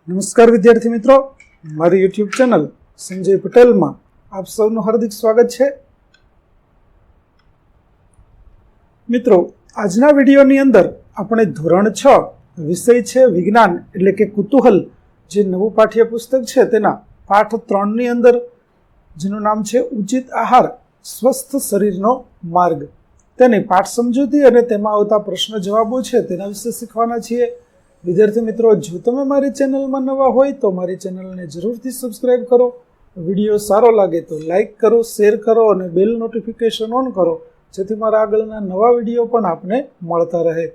નમસ્કાર વિદ્યાર્થી મિત્રો, મારી યુટ્યુબ ચેનલ સંજય પટેલમાં આપ સૌનું હાર્દિક સ્વાગત છે. મિત્રો, આજના વિડીયોની અંદર આપણે ધોરણ 6 વિષય છે વિજ્ઞાન એટલે કે કુતૂહલ, જે નવું પાઠ્યપુસ્તક છે તેના પાઠ 3 ની અંદર જેનું નામ છે ઉચિત આહાર સ્વસ્થ શરીરનો માર્ગ, તેની પાઠ સમજૂતી અને તેમાં આવતા પ્રશ્ન જવાબો છે તેના વિશે શીખવાના છીએ. વિદ્યાર્થી મિત્રો, જો તમે મારી ચેનલમાં નવા હોય તો મારી ચેનલને જરૂરથી સબસ્ક્રાઇબ કરો. વિડીયો સારો લાગે તો લાઇક કરો, શેર કરો અને બેલ નોટિફિકેશન ઓન કરો, જેથી મારા આગળના નવા વિડીયો પણ આપને મળતા રહે.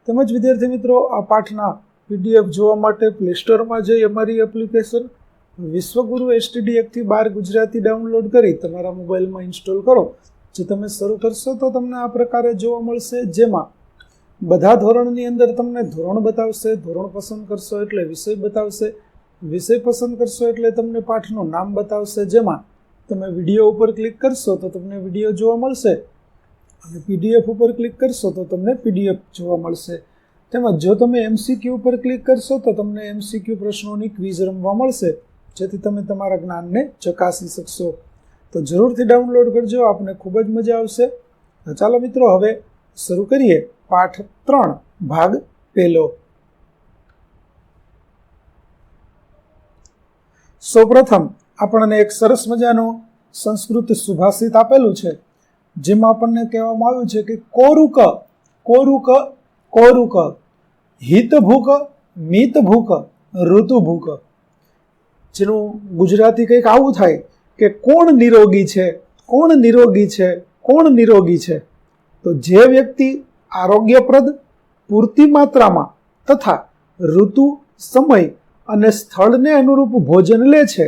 તેમજ વિદ્યાર્થી મિત્રો, આ પાઠના PDF જોવા માટે પ્લે સ્ટોરમાં જઈ અમારી એપ્લિકેશન વિશ્વગુરુ STD 1-12 ગુજરાતી ડાઉનલોડ કરી તમારા મોબાઈલમાં ઇન્સ્ટોલ કરો. જે તમે શરૂ કરશો તો તમને આ પ્રકારે જોવા મળશે, જેમાં બધા ધોરણની અંદર તમને ધોરણ બતાવશે. ધોરણ પસંદ કરશો એટલે વિષય બતાવશે. વિષય પસંદ કરશો એટલે તમને પાઠનું નામ બતાવશે. જેમાં તમે વિડીયો ઉપર ક્લિક કરશો તો તમને વિડીયો જોવા મળશે અને PDF ઉપર ક્લિક કરશો તો તમને PDF જોવા મળશે. તેમજ જો તમે MCQ ઉપર ક્લિક કરશો તો તમને MCQ પ્રશ્નોની ક્વિઝ રમવા મળશે, જેથી તમે તમારા જ્ઞાનને ચકાસી શકશો. તો જરૂરથી ડાઉનલોડ કરજો, આપને ખૂબ જ મજા આવશે. ચાલો મિત્રો, હવે શરૂ કરીએ પાઠ 3 ભાગ 1. સૌપ્રથમ આપણને એક સરસ મજાનું સંસ્કૃત સુભાષિત આપેલું છે, જેમાં આપણને કહેવામાં આવ્યું છે કે કોરુક કોરુક કોરુક, હિત ભૂક મિત ભૂક ઋતુ ભૂક. જેનું ગુજરાતી કંઈક આવું થાય કે કોણ નિરોગી છે, કોણ નિરોગી છે, કોણ નિરોગી છે. તો જે વ્યક્તિ આરોગ્યપ્રદ, પૂરતી માત્રામાં તથા ઋતુ, સમય અને સ્થળને અનુરૂપ ભોજન લે છે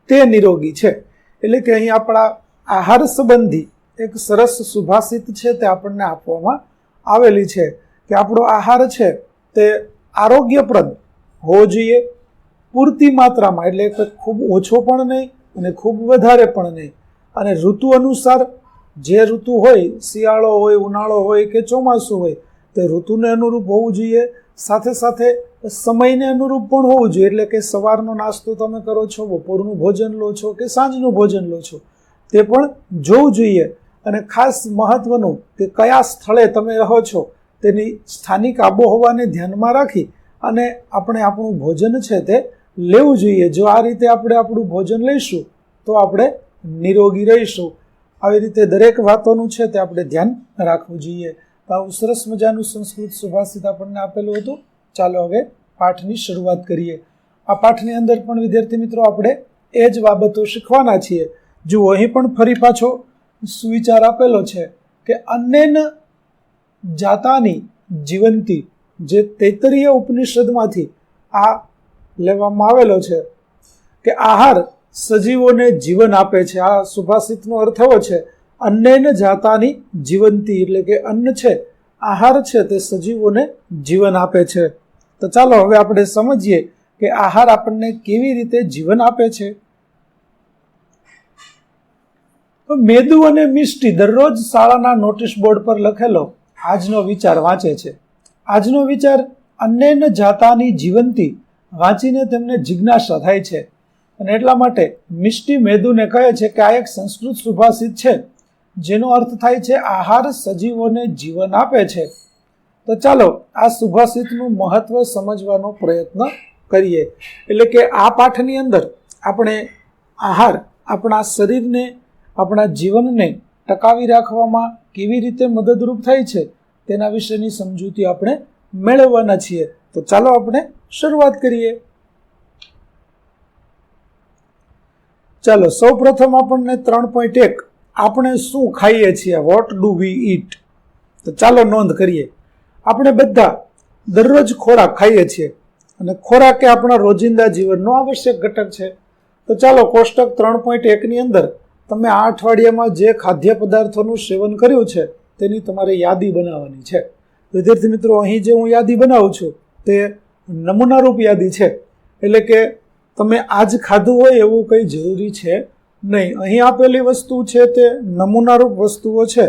તે નિરોગી છે. એટલે કે અહીં આપણા આહાર સંબંધી એક સરસ સુભાષિત છે તે આપણને આપવામાં આવેલી છે કે આપણો આહાર છે તે આરોગ્યપ્રદ હોવો જોઈએ, પૂરતી માત્રામાં એટલે કે ખૂબ ઓછો પણ નહીં અને ખૂબ વધારે પણ નહીં, અને ઋતુ અનુસાર જે ઋતુ હોય, શિયાળો હોય, ઉનાળો હોય કે ચોમાસું હોય, તે ઋતુને અનુરૂપ હોવું જોઈએ. સાથે સાથે સમયને અનુરૂપ પણ હોવું જોઈએ, એટલે કે સવારનો નાસ્તો તમે કરો છો, બપોરનું ભોજન લો છો કે સાંજનું ભોજન લો છો, તે પણ જોવું જોઈએ. અને ખાસ મહત્વનું કે કયા સ્થળે તમે રહો છો તેની સ્થાનિક આબોહવાને ધ્યાનમાં રાખી અને આપણે આપણું ભોજન છે તે લેવું જોઈએ. જો આ રીતે આપણે આપણું ભોજન લઈશું તો આપણે નિરોગી રહીશું. આવી રીતે દરેક વાતોનું છે તે આપણે ધ્યાન રાખવું જોઈએ. તો આવું સરસ મજાનું સંસ્કૃત સુભાષિત આપણને આપેલું હતું. ચાલો હવે પાઠની શરૂઆત કરીએ. આ પાઠની અંદર પણ વિદ્યાર્થી મિત્રો આપણે એ જ બાબતો શીખવાના છીએ. જુઓ, અહીં પણ ફરી પાછો સુવિચાર આપેલો છે કે અન્નેન જાતાની જીવંતી, જે તૈત્તરીય ઉપનિષદમાંથી આ લેવામાં આવેલો છે કે આહાર સજીવોને જીવન આપે છે. આ સુભાષિતનો અર્થ એવો છે, અન્નેન જાતાની જીવંતી, એટલે કે અન્ન છે, આહાર છે, તે સજીવોને જીવન આપે છે. તો ચાલો હવે આપણે સમજીએ કે આહાર આપણને કેવી રીતે જીવન આપે છે. તો મેદુ અને મિષ્ટી દરરોજ શાળાના નોટિસ બોર્ડ પર લખેલો આજનો વિચાર વાંચે છે. આજનો વિચાર અન્નેન જાતાની જીવંતી વાંચીને તેમને જિજ્ઞાસા થાય છે, અને એટલા માટે મિષ્ટી મેદુને કહે છે કે આ એક સંસ્કૃત સુભાષિત છે જેનો અર્થ થાય છે આહાર સજીવોને જીવન આપે છે. તો ચાલો આ સુભાષિતનું મહત્વ સમજવાનો પ્રયત્ન કરીએ. એટલે કે આ પાઠની અંદર આપણે આહાર આપણા શરીરને, આપણા જીવનને ટકાવી રાખવામાં કેવી રીતે મદદરૂપ થાય છે તેના વિશેની સમજૂતી આપણે મેળવવાના છીએ. તો ચાલો આપણે શરૂઆત કરીએ. ચાલો, સૌ પ્રથમ આપણને 3.1 આપણે શું ખાઈએ છીએ, વોટ ડુ વી ઈટ. તો ચાલો નોંધ કરીએ. આપણે બધા દરરોજ ખોરાક ખાઈએ છીએ અને ખોરાક એ આપણા રોજિંદા જીવનનો આવશ્યક ઘટક છે. તો ચાલો કોષ્ટક 3.1 ની અંદર તમે આ અઠવાડિયામાં જે ખાદ્ય પદાર્થોનું સેવન કર્યું છે તેની તમારે યાદી બનાવવાની છે. વિદ્યાર્થી મિત્રો, અહીં જે હું યાદી બનાવું છું તે નમૂનારૂપ યાદી છે, એટલે કે તમે આજ ખાધું હોય એવું કંઈ જરૂરી છે નહીં. અહીં આપેલી વસ્તુ છે તે નમૂનારૂપ વસ્તુઓ છે,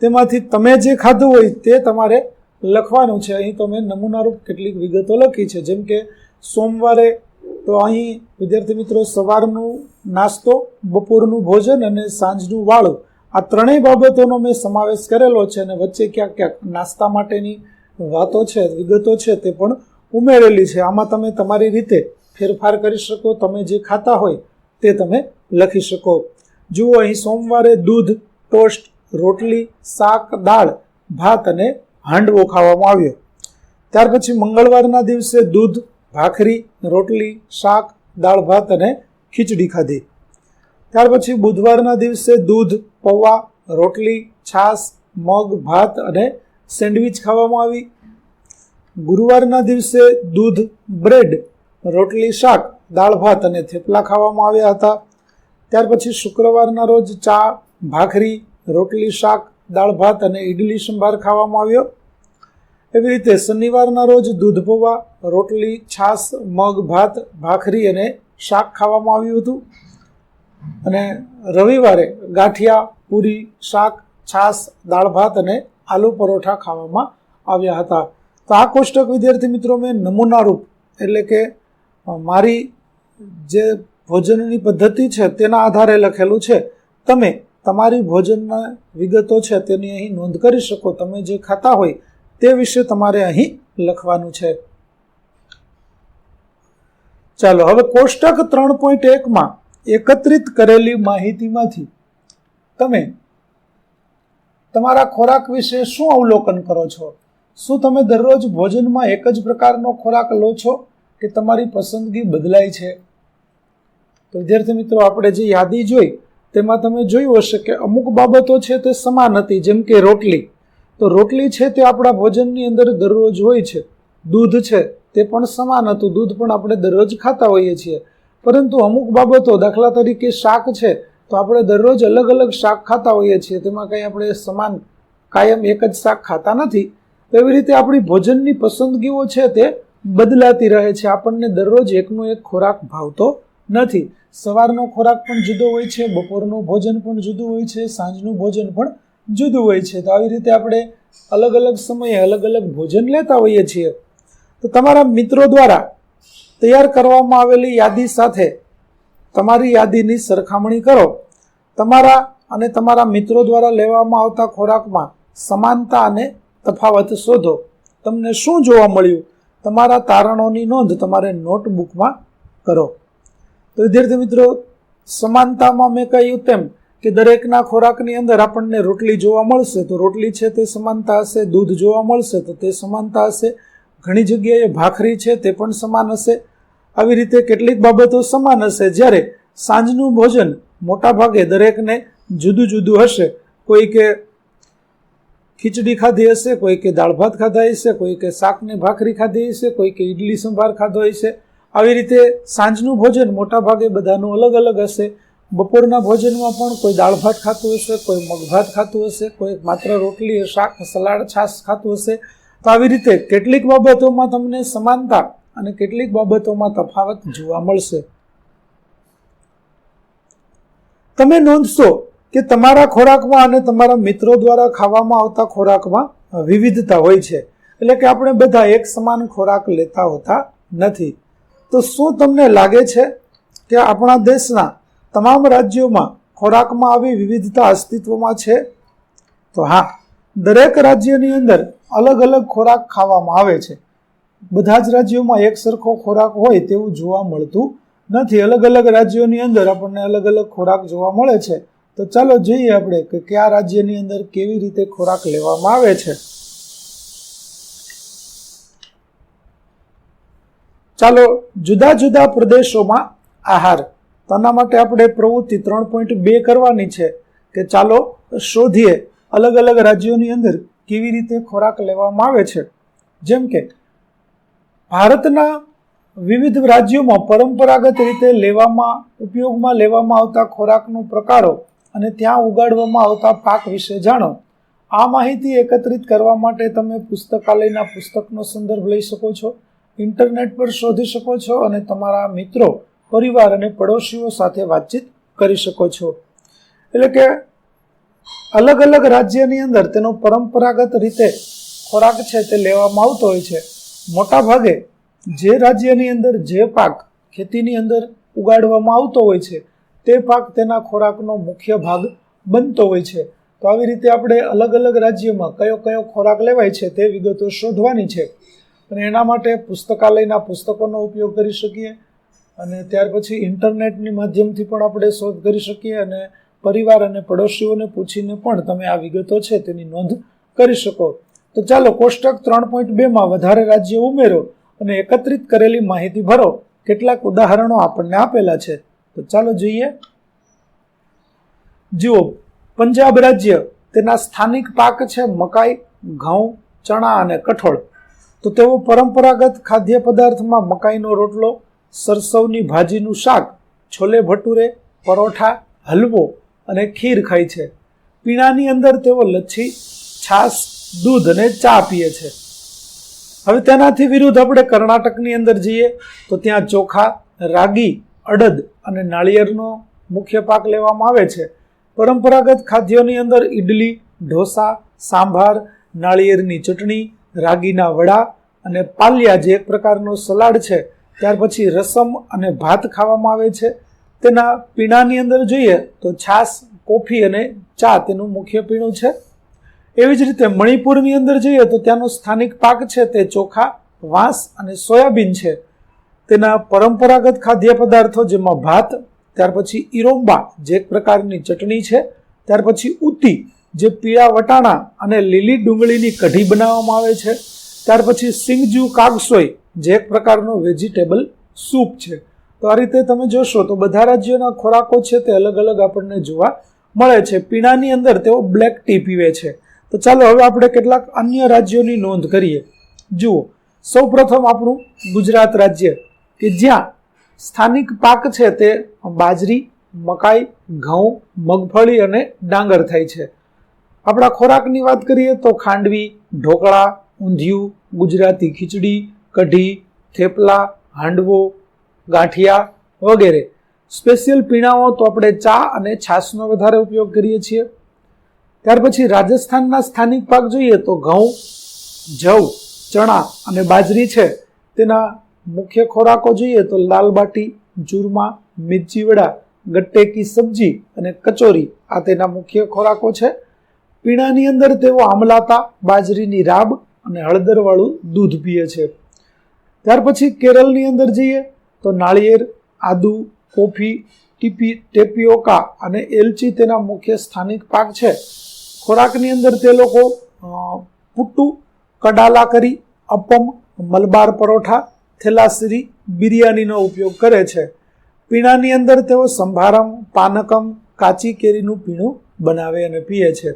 તેમાંથી તમે જે ખાધું હોય તે તમારે લખવાનું છે. અહીં તમે નમૂનારૂપ કેટલીક વિગતો લખી છે, જેમ કે સોમવારે તો અહીં વિદ્યાર્થી મિત્રો સવારનું નાસ્તો, બપોરનું ભોજન અને સાંજનું વાળું આ ત્રણેય બાબતોનો મેં સમાવેશ કરેલો છે અને વચ્ચે ક્યાંક ક્યાંક નાસ્તા માટેની વાતો છે, વિગતો છે તે પણ ઉમેરેલી છે. આમાં તમે તમારી રીતે ફેરફાર કરી શકો, તમે જે ખાતા હોય તે તમે લખી શકો. જુઓ અહીં સોમવારે દૂધ, ટોસ્ટ, રોટલી, શાક, દાળ, ભાત અને હાંડવો ખાવામાં આવ્યો. ત્યાર પછી મંગળવારના દિવસે દૂધ, ભાખરી, રોટલી, શાક, દાળ ભાત અને ખીચડી ખાધી. ત્યાર પછી બુધવારના દિવસે દૂધ, પૌવા, રોટલી, છાશ, મગ, ભાત અને સેન્ડવિચ ખાવામાં આવી. ગુરુવારના દિવસે દૂધ, બ્રેડ, રોટલી, શાક, દાળ ભાત અને થેપલા ખાવામાં આવ્યા હતા. ત્યાર પછી શુક્રવારના રોજ ચા, ભાખરી, રોટલી, શાક, દાળ ભાત અને ઇડલી સંભાર ખાવામાં આવ્યો. એવી રીતે શનિવારના રોજ દૂધ, પૌવા, રોટલી, છાશ, મગ, ભાત, ભાખરી અને શાક ખાવામાં આવ્યું હતું. અને રવિવારે ગાંઠિયા, પૂરી, શાક, છાશ, દાળ ભાત અને આલુ પરોઠા ખાવામાં આવ્યા હતા. તો આ કોષ્ટક વિદ્યાર્થી મિત્રો મેં નમૂનારૂપ એટલે કે મારી જે ભોજનની પદ્ધતિ છે તેના આધારે લખેલું છે. તમે તમારી ભોજનના વિગતો છે તેની અહીં નોંધ કરી શકો. તમે જે ખાતા હોય તે વિશે તમારે અહીં લખવાનું છે. ચાલો હવે કોષ્ટક 3.1 એકત્રિત કરેલી માહિતીમાંથી તમે તમારા ખોરાક વિશે શું અવલોકન કરો છો? શું તમે દરરોજ ભોજનમાં એક જ પ્રકારનો ખોરાક લો છો કે તમારી પસંદગી બદલાય છે? તો વિદ્યાર્થી મિત્રો, આપણે જે યાદી જોઈ તેમાં તમે જોયું હશે કે અમુક બાબતો છે તે સમાન હતી. જેમ કે રોટલી, તો રોટલી છે તે આપણા ભોજનની અંદર દરરોજ હોય છે. દૂધ છે તે પણ સમાન હતું, દૂધ પણ આપણે દરરોજ ખાતા હોઈએ છીએ. પરંતુ અમુક બાબતો, દાખલા તરીકે શાક છે, તો આપણે દરરોજ અલગ અલગ શાક ખાતા હોઈએ છીએ, તેમાં કંઈ આપણે સમાન કાયમ એક જ શાક ખાતા નથી. તો એવી રીતે આપણી ભોજનની પસંદગીઓ છે તે બદલાતી રહે છે. આપણને દરરોજ એકનો એક ખોરાક ભાવતો નથી. સવારનો ખોરાક પણ જુદો હોય છે, બપોરનું ભોજન પણ જુદું હોય છે, સાંજનું ભોજન પણ જુદું હોય છે. તો આવી રીતે આપણે અલગ અલગ સમયે અલગ અલગ ભોજન લેતા હોઈએ છીએ. તો તમારા મિત્રો દ્વારા તૈયાર કરવામાં આવેલી યાદી સાથે તમારી યાદીની સરખામણી કરો. તમારા અને તમારા મિત્રો દ્વારા લેવામાં આવતા ખોરાકમાં સમાનતા અને તફાવત શોધો. તમને શું જોવા મળ્યું? તમારા તારણોની નોંધ તમારે નોટબુકમાં કરો. તો વિદ્યાર્થી મિત્રો, સમાનતામાં મેં કહ્યું તેમ કે દરેકના ખોરાકની અંદર આપણને રોટલી જોવા મળશે, તો રોટલી છે તે સમાનતા હશે. દૂધ જોવા મળશે તો તે સમાનતા હશે. ઘણી જગ્યાએ ભાખરી છે તે પણ સમાન હશે. આવી રીતે કેટલીક બાબતો સમાન હશે. જ્યારે સાંજનું ભોજન મોટા ભાગે દરેકને જુદું જુદું હશે. કોઈ કે ખીચડી ખાધી હશે, કોઈ કે દાળ ભાત ખાધા હશે, કોઈ કે શાક ને ભાખરી ખાધી હશે, કોઈ કે ઇડલી સંભાર ખાધો હશે. આવી રીતે સાંજનું ભોજન મોટા ભાગે બધાનું અલગ અલગ હશે. બપોરના ભોજનમાં પણ કોઈ દાળ ભાત ખાતું હશે, કોઈ મગ ભાત ખાતું હશે, કોઈ માત્ર રોટલી, શાક, સલાડ, છાશ ખાતું હશે. તો આવી રીતે કેટલીક બાબતોમાં તમને સમાનતા અને કેટલીક બાબતોમાં તફાવત જોવા મળશે. તમે નોંધશો કે તમારા ખોરાકમાં અને તમારા મિત્રો દ્વારા ખાવામાં આવતા ખોરાકમાં વિવિધતા હોય છે. એટલે કે આપણે બધા એક સમાન ખોરાક લેતા હોતા નથી. તો શું તમને લાગે છે કે આપણા દેશના તમામ રાજ્યોમાં ખોરાકમાં આવી વિવિધતા અસ્તિત્વમાં છે? તો હા, દરેક રાજ્યની અંદર અલગ અલગ ખોરાક ખાવામાં આવે છે. બધા જ રાજ્યોમાં એક સરખો ખોરાક હોય તેવું જોવા મળતું નથી. અલગ અલગ રાજ્યોની અંદર આપણને અલગ અલગ ખોરાક જોવા મળે છે. તો ચાલો જોઈએ આપણે કે કયા રાજ્યની અંદર કેવી રીતે ખોરાક લેવામાં આવે છે. ચાલો જુદા જુદા પ્રદેશોમાં આહાર. તો આના માટે આપણે પ્રવૃત્તિ 3.2 કરવાની છે કે ચાલો શોધીએ અલગ અલગ રાજ્યોની અંદર કેવી રીતે ખોરાક લેવામાં આવે છે. જેમ કે ભારતના વિવિધ રાજ્યોમાં પરંપરાગત રીતે ઉપયોગમાં લેવામાં આવતા ખોરાકનો પ્રકારો અને ત્યાં ઉગાડવામાં આવતા પાક વિશે જાણો. આ માહિતી એકત્રિત કરવા માટે તમે પુસ્તકાલયના પુસ્તકનો સંદર્ભ લઈ શકો છો, ઇન્ટરનેટ પર શોધી શકો છો અને તમારા મિત્રો, પરિવાર અને પડોશીઓ સાથે વાતચીત કરી શકો છો. એટલે કે અલગ અલગ રાજ્યની અંદર તેનો પરંપરાગત રીતે ખોરાક છે તે લેવામાં આવતો હોય છે. મોટા ભાગે જે રાજ્યની અંદર જે પાક ખેતીની અંદર ઉગાડવામાં આવતો હોય છે તે પાક તેના ખોરાકનો મુખ્ય ભાગ બનતો હોય છે. તો આવી રીતે આપણે અલગ અલગ રાજ્યમાં કયો કયો ખોરાક લેવાય છે તે વિગતો શોધવાની છે, અને એના માટે પુસ્તકાલયના પુસ્તકોનો ઉપયોગ કરી શકીએ, અને ત્યાર પછી ઇન્ટરનેટની માધ્યમથી પણ આપણે શોધ કરી શકીએ, અને પરિવાર અને પડોશીઓને પૂછીને પણ તમે આ વિગતો છે તેની નોંધ કરી શકો. તો ચાલો કોષ્ટક 3.2માં વધારે રાજ્યો ઉમેરો અને એકત્રિત કરેલી માહિતી ભરો. કેટલાક ઉદાહરણો આપણને આપેલા છે, તો ચાલો જોઈએ. જુઓ, પંજાબ રાજ્ય, તેના સ્થાનિક પાક છે મકાઈ, ઘઉં, ચણા અને કઠોળ. તો તેઓ પરંપરાગત ખાદ્ય પદાર્થમાં મકાઈનો રોટલો, સરસવની ભાજીનું શાક, છોલે ભટુરે, પરોઠા, હલવો અને ખીર ખાય છે. પીણાની અંદર તેઓ લચ્છી, છાશ, દૂધ અને ચા પીએ છે. હવે તેનાથી વિરુદ્ધ આપણે કર્ણાટકની અંદર જઈએ તો ત્યાં ચોખા, રાગી, અડદ અને નાળિયેરનો મુખ્ય પાક લેવામાં આવે છે. પરંપરાગત ખાદ્યોની અંદર ઈડલી, ઢોસા, સાંભાર, નાળિયેરની ચટણી, રાગીના વડા અને પાલિયા જે એક પ્રકારનો સલાડ છે, ત્યાર પછી રસમ અને ભાત ખાવામાં આવે છે. તેના પીણાની અંદર જોઈએ તો છાશ, કોફી અને ચા તેનું મુખ્ય પીણું છે. એવી જ રીતે મણિપુરની અંદર જઈએ તો ત્યાંનો સ્થાનિક પાક છે તે ચોખા, વાંસ અને સોયાબીન છે. તેના પરંપરાગત ખાદ્ય પદાર્થો જેમાં ભાત, ત્યાર પછી ઈરોમ્બા જે એક પ્રકારની ચટણી છે, ત્યાર પછી ઉતી જે પીળા વટાણા અને લીલી ડુંગળીની કઢી બનાવવામાં આવે છે, ત્યાર પછી સિંગજુ કાગસોઈ જે એક પ્રકારનો વેજીટેબલ સૂપ છે. તો આ રીતે તમે જોશો તો બધા રાજ્યોના ખોરાકો છે તે અલગ અલગ આપણને જોવા મળે છે. પીણાની અંદર તેઓ બ્લેક ટી પીવે છે. તો ચાલો હવે આપણે કેટલાક અન્ય રાજ્યોની નોંધ કરીએ. જુઓ, સૌ પ્રથમ આપણું ગુજરાત રાજ્ય કે જ્યાં સ્થાનિક પાક છે તે બાજરી, મકાઈ, ઘઉં, મગફળી અને ડાંગર થાય છે. આપણા ખોરાકની વાત કરીએ તો ખાંડવી, ઢોકળા, ઊંધિયું, ગુજરાતી ખીચડી, કઢી, થેપલા, હાંડવો, ગાંઠિયા વગેરે. સ્પેશિયલ પીણાઓ તો આપણે ચા અને છાશનો વધારે ઉપયોગ કરીએ છીએ. ત્યાર પછી રાજસ્થાનના સ્થાનિક પાક જોઈએ તો ઘઉં, જવ, ચણા અને બાજરી છે. તેના મુખ્ય ખોરાકો જોઈએ તો લાલ બાટી, ચૂરમા, મિર્ચી વડા, ગટ્ટે કી સબ્જી અને કચોરી આ તેના મુખ્ય ખોરાકો છે. પીણાની અંદર તેઓ આમલાતા, બાજરીની રાબ અને હળદરવાળું દૂધ પીએ છે. ત્યાર પછી કેરળની અંદર જઈએ તો નાળિયેર, આદુ, કોફી, ટેપિયોકા અને એલચી તેના મુખ્ય સ્થાનિક પાક છે. ખોરાકની અંદર તે લોકો પુટ્ટુ, કડાલા કરી, અપમ, મલબાર પરોઠા, થેલાસરી, બિરયાનીનો ઉપયોગ કરે છે. પીણાની અંદર તેઓ સંભારમ, પાનકમ, કાચી કેરીનું પીણું બનાવે અને પીએ છે.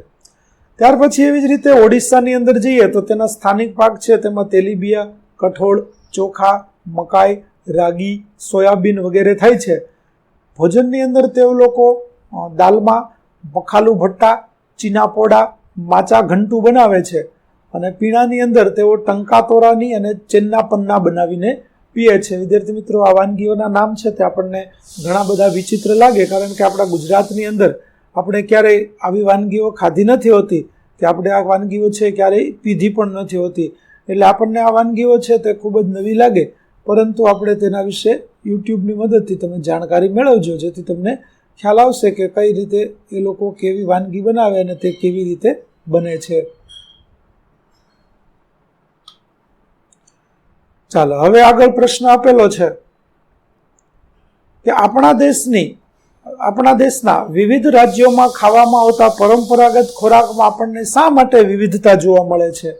ત્યાર પછી એવી જ રીતે ઓડિશાની અંદર જઈએ તો તેના સ્થાનિક પાક છે તેમાં તેલીબિયા, કઠોળ, ચોખા, મકાઈ, રાગી, સોયાબીન વગેરે થાય છે. ભોજનની અંદર તેઓ લોકો દાલમાં બખાલુ ભટ્ટા, ચીનાપોડા, માચા ઘંટુ બનાવે છે. અને પીણાની અંદર તેઓ ટંકાતોરાની અને ચેન્નાપન્ના બનાવીને પીએ છે. વિદ્યાર્થી મિત્રો, આ વાનગીઓના નામ છે તે આપણને ઘણા બધા વિચિત્ર લાગે, કારણ કે આપણા ગુજરાતની અંદર આપણે ક્યારેય આવી વાનગીઓ ખાધી નથી હોતી, કે આપણે આ વાનગીઓ છે ક્યારેય પીધી પણ નથી હોતી. એટલે આપણને આ વાનગીઓ છે તે ખૂબ જ નવી લાગે, પરંતુ આપણે તેના વિશે યુટ્યુબની મદદથી તમે જાણકારી મેળવજો, જેથી તમને ખ્યાલ આવશે કે કઈ રીતે એ લોકો કેવી વાનગી બનાવે અને તે કેવી રીતે બને છે. ચાલો હવે આગળ પ્રશ્ન આપેલો છે કે આપણા દેશના વિવિધ રાજ્યોમાં ખાવામાં આવતા પરંપરાગત ખોરાકમાં આપણને શા માટે વિવિધતા જોવા મળે છે?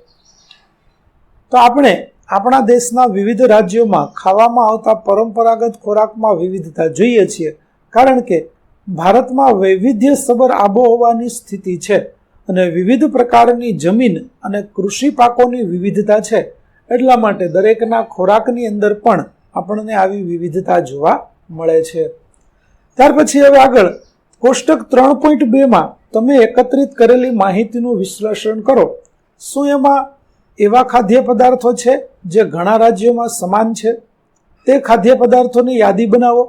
તો આપણે આપણા દેશના વિવિધ રાજ્યોમાં ખાવામાં આવતા પરંપરાગત ખોરાકમાં વિવિધતા જોઈએ છીએ, કારણ કે ભારતમાં વૈવિધ્યસભર આબોહવાની સ્થિતિ છે અને વિવિધ પ્રકારની જમીન અને કૃષિ પાકોની વિવિધતા છે. એટલા માટે દરેકના ખોરાકની અંદર પણ આપણને આવી વિવિધતા જોવા મળે છે. ત્યાર પછી હવે આગળ કોષ્ટક 3.2માં તમે એકત્રિત કરેલી માહિતીનું વિશ્લેષણ કરો. શું એમાં એવા ખાદ્ય પદાર્થો છે જે ઘણા રાજ્યોમાં સમાન છે? તે ખાદ્ય પદાર્થોની યાદી બનાવો.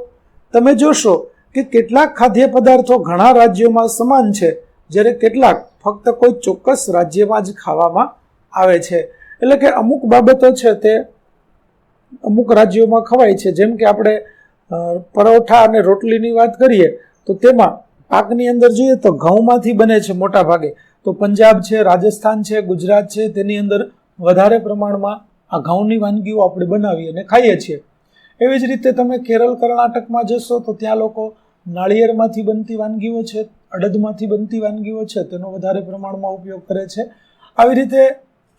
તમે જોશો કે કેટલાક ખાદ્ય પદાર્થો ઘણા રાજ્યોમાં સમાન છે, જ્યારે કેટલાક ફક્ત કોઈ ચોક્કસ રાજ્યમાં જ ખાવામાં આવે છે. એટલે કે અમુક બાબતો છે તે અમુક રાજ્યોમાં ખવાય છે. જેમ કે આપણે પરોઠા અને રોટલીની વાત કરીએ તો તેમાં પાકની અંદર જોઈએ તો ઘઉંમાંથી બને છે મોટા ભાગે. તો પંજાબ છે, રાજસ્થાન છે, ગુજરાત છે, તેની અંદર વધારે પ્રમાણમાં આ ઘઉંની વાનગીઓ આપણે બનાવીએ અને ખાઈએ છીએ. એવી જ રીતે તમે કેરળ, કર્ણાટકમાં જશો તો ત્યાં લોકો નાળિયેરમાંથી બનતી વાનગીઓ છે, અડદમાંથી બનતી વાનગીઓ છે, તેનો વધારે પ્રમાણમાં ઉપયોગ કરે છે. આવી રીતે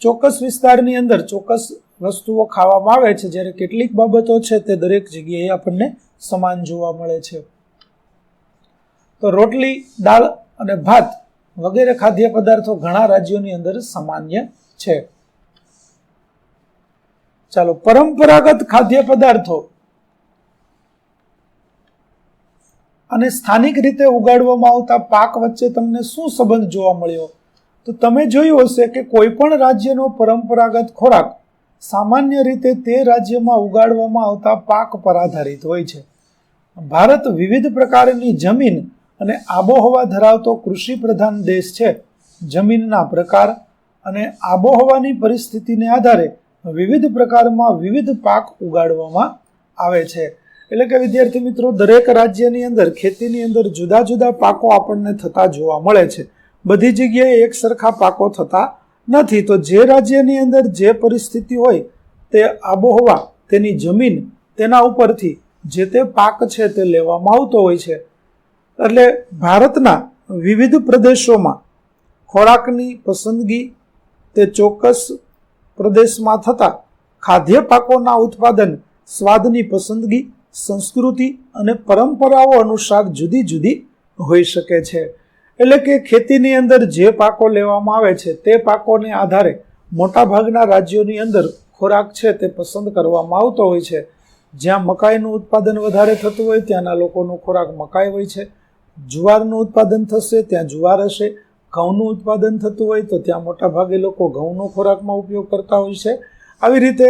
ચોક્કસ વિસ્તારની અંદર ચોક્કસ વસ્તુઓ ખાવામાં આવે છે, જ્યારે કેટલીક બાબતો છે તે દરેક જગ્યાએ આપણને સમાન જોવા મળે છે. તો રોટલી, દાળ અને ભાત વગેરે ખાદ્ય પદાર્થો ઘણા રાજ્યોની અંદર સામાન્ય છે. ચાલો, પરંપરાગત ખાદ્ય પદાર્થો અને સ્થાનિક રીતે ઉગાડવામાં આવતા પાક વચ્ચે તમને શું સંબંધ જોવા મળ્યો? તો તમે જોયું હશે કે કોઈ પણ રાજ્યનો પરંપરાગત ખોરાક સામાન્ય રીતે તે રાજ્યમાં ઉગાડવામાં આવતા પાક પર આધારિત હોય છે. ભારત વિવિધ પ્રકારની જમીન અને આબોહવા ધરાવતો કૃષિ પ્રધાન દેશ છે. જમીનના પ્રકાર અને આબોહવાની પરિસ્થિતિને આધારે વિવિધ પ્રકારમાં વિવિધ પાક ઉગાડવામાં આવે છે. એટલે કે વિદ્યાર્થી મિત્રો, દરેક રાજ્યની અંદર ખેતીની અંદર જુદા જુદા પાકો આપણને થતા જોવા મળે છે. બધી જગ્યાએ એક સરખા પાકો થતા નથી. તો જે રાજ્યની અંદર જે પરિસ્થિતિ હોય, તે આબોહવા, તેની જમીન, તેના ઉપરથી જે તે પાક છે તે લેવામાં આવતો હોય છે. એટલે ભારતના વિવિધ પ્રદેશોમાં ખોરાકની પસંદગી તે ચોક્કસ પ્રદેશમાં થતા ખાદ્ય પાકોના ઉત્પાદન, સ્વાદની પસંદગી, સંસ્કૃતિ અને પરંપરાઓ અનુસાર જુદી જુદી હોઈ શકે છે. એટલે કે ખેતીની અંદર જે પાકો લેવામાં આવે છે તે પાકોને આધારે મોટાભાગના રાજ્યોની અંદર ખોરાક છે તે પસંદ કરવામાં આવતો હોય છે. જ્યાં મકાઈનું ઉત્પાદન વધારે થતું હોય ત્યાંના લોકોનો ખોરાક મકાઈ હોય છે. જુવારનું ઉત્પાદન થશે ત્યાં જુવાર હશે. ઘઉંનું ઉત્પાદન થતું હોય તો ત્યાં મોટાભાગે લોકો ઘઉંનો ખોરાકમાં ઉપયોગ કરતા હોય છે. આવી રીતે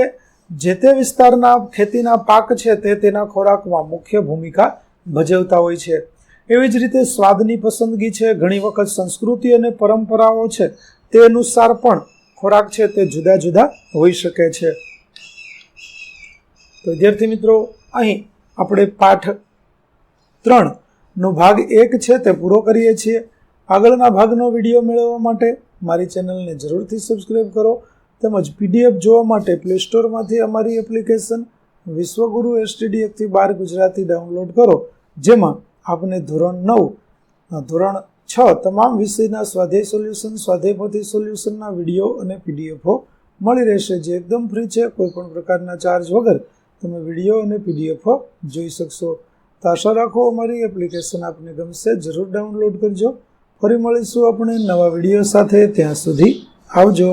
જે તે વિસ્તારના ખેતીના પાક છે તે તેના ખોરાકમાં મુખ્ય ભૂમિકા ભજવતા હોય છે. એવી જ રીતે સ્વાદની પસંદગી છે, ઘણી વખત સંસ્કૃતિ અને પરંપરાઓ છે તે અનુસાર પણ ખોરાક છે તે જુદા જુદા હોઈ શકે છે. તો વિદ્યાર્થી મિત્રો, અહીં આપણે પાઠ 3 નો ભાગ 1 છે તે પૂરો કરીએ છીએ. આગળના ભાગનો વિડીયો મેળવવા માટે મારી ચેનલને જરૂરથી સબસ્ક્રાઈબ કરો, તેમજ PDF જોવા માટે પ્લે સ્ટોરમાંથી અમારી એપ્લિકેશન વિશ્વગુરુ STD 1-12 ગુજરાતી ડાઉનલોડ કરો, જેમાં આપને ધોરણ 9, ધોરણ 6 તમામ વિષયના સ્વાધ્યાય સોલ્યુશન, સ્વાધ્યાય પોથી સોલ્યુશનના વિડીયો અને PDFો મળી રહેશે, જે એકદમ ફ્રી છે. કોઈ પણ પ્રકારના ચાર્જ વગર તમે વિડીયો અને PDFો જોઈ શકશો. તો આશા રાખો અમારી એપ્લિકેશન આપને ગમશે. જરૂર ડાઉનલોડ કરજો. ફરી મળીશું આપણે નવા વિડીયો સાથે. ત્યાં સુધી આવજો.